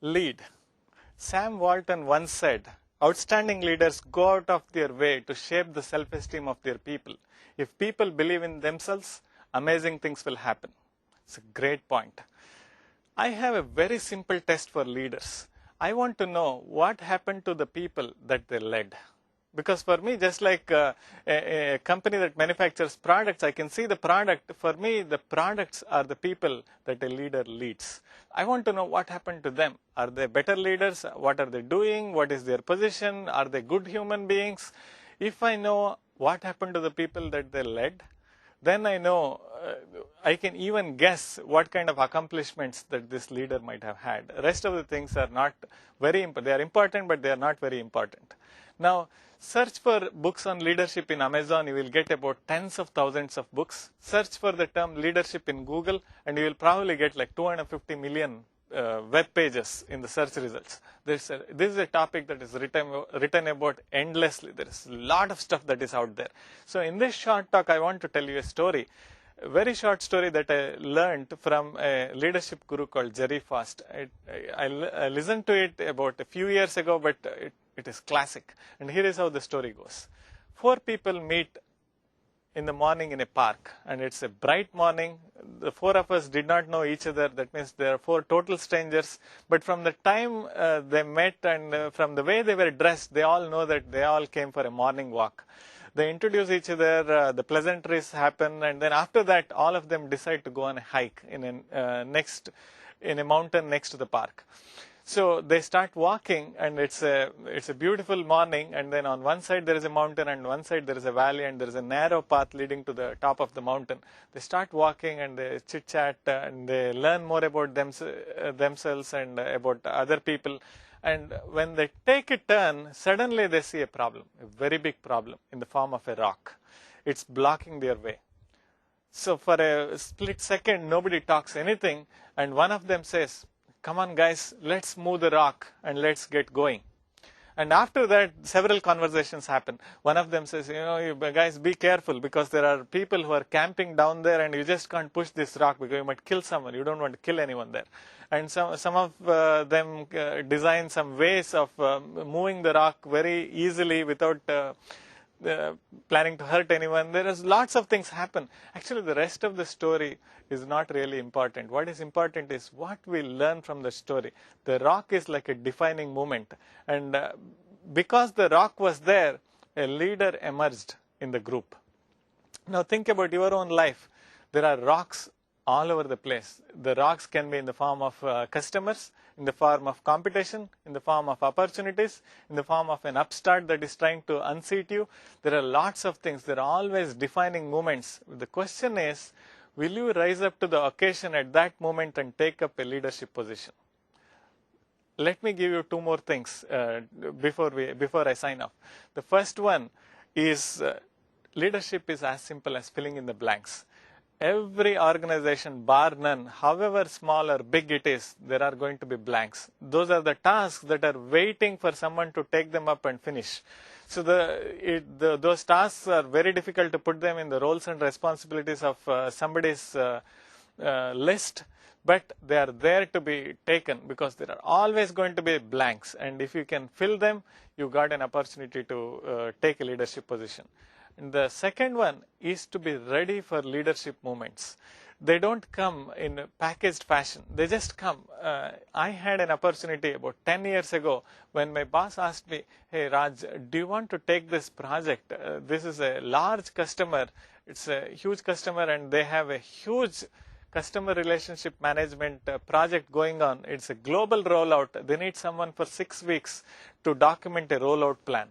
Lead. Sam Walton once said, outstanding leaders go out of their way to shape the self-esteem of their people. If people believe in themselves, amazing things will happen. It's a great point. I have a very simple test for leaders. I want to know what happened to the people that they led. Because for me, just like a company that manufactures products, I can see the product. For me, the products are the people that a leader leads. I want to know what happened to them. Are they better leaders? What are they doing? What is their position? Are they good human beings? If I know what happened to the people that they led, then I know, I can even guess what kind of accomplishments that this leader might have had. The rest of the things are not very important. They are important, but they are not very important. Now, search for books on leadership in Amazon. You will get about tens of thousands of books. Search for the term leadership in Google, and you will probably get like 250 million web pages in the search results. This is a topic that is written about endlessly. There is a lot of stuff that is out there. So in this short talk, I want to tell you a story, a very short story that I learned from a leadership guru called Jerry Fast. I listened to it about a few years ago, but it is classic. And here is how the story goes. 4 people meet in the morning in a park, and it's a bright morning. The 4 of us did not know each other. That means there are 4 total strangers. But from the time they met and from the way they were dressed, they all know that they all came for a morning walk. They introduce each other, the pleasantries happen, and then after that, all of them decide to go on a hike in a mountain next to the park. So they start walking, and it's a beautiful morning, and then on one side there is a mountain, and one side there is a valley, and there is a narrow path leading to the top of the mountain. They start walking, and they chit chat, and they learn more about themselves and about other people. And when they take a turn, suddenly they see a problem, a very big problem in the form of a rock. It's blocking their way. So for a split second, nobody talks anything, and one of them says, "Come on guys, let's move the rock and let's get going." And after that, several conversations happen. One of them says, you guys be careful, because there are people who are camping down there, and you just can't push this rock because you might kill someone. You don't want to kill anyone there. And some of them design some ways of moving the rock very easily without planning to hurt anyone. There is lots of things happen. Actually, the rest of the story is not really important. What is important is what we learn from the story. The rock is like a defining moment. And because the rock was there, a leader emerged in the group. Now think about your own life. There are rocks all over the place. The rocks can be in the form of customers, in the form of competition, in the form of opportunities, in the form of an upstart that is trying to unseat you. There are lots of things. There are always defining moments. The question is, will you rise up to the occasion at that moment and take up a leadership position? Let me give you 2 more things before I sign off. The first one is leadership is as simple as filling in the blanks. Every organization, bar none, however small or big it is, there are going to be blanks. Those are the tasks that are waiting for someone to take them up and finish. So those tasks are very difficult to put them in the roles and responsibilities of somebody's list, but they are there to be taken, because there are always going to be blanks. And if you can fill them, you got an opportunity to take a leadership position. And the second one is to be ready for leadership moments. They don't come in a packaged fashion. They just come. I had an opportunity about 10 years ago when my boss asked me, "Hey Raj, do you want to take this project? This is a large customer. It's a huge customer, and they have a huge customer relationship management project going on. It's a global rollout. They need someone for 6 weeks to document a rollout plan."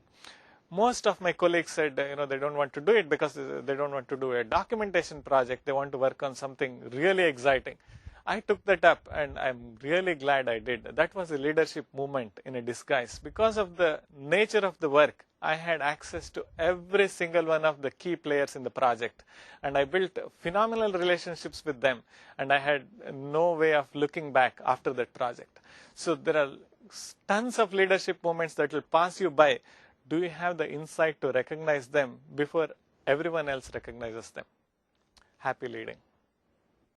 Most of my colleagues said, they don't want to do it because they don't want to do a documentation project. They want to work on something really exciting. I took that up, and I'm really glad I did. That was a leadership movement in a disguise. Because of the nature of the work, I had access to every single one of the key players in the project. And I built phenomenal relationships with them. And I had no way of looking back after that project. So there are tons of leadership moments that will pass you by. Do you have the insight to recognize them before everyone else recognizes them? Happy leading.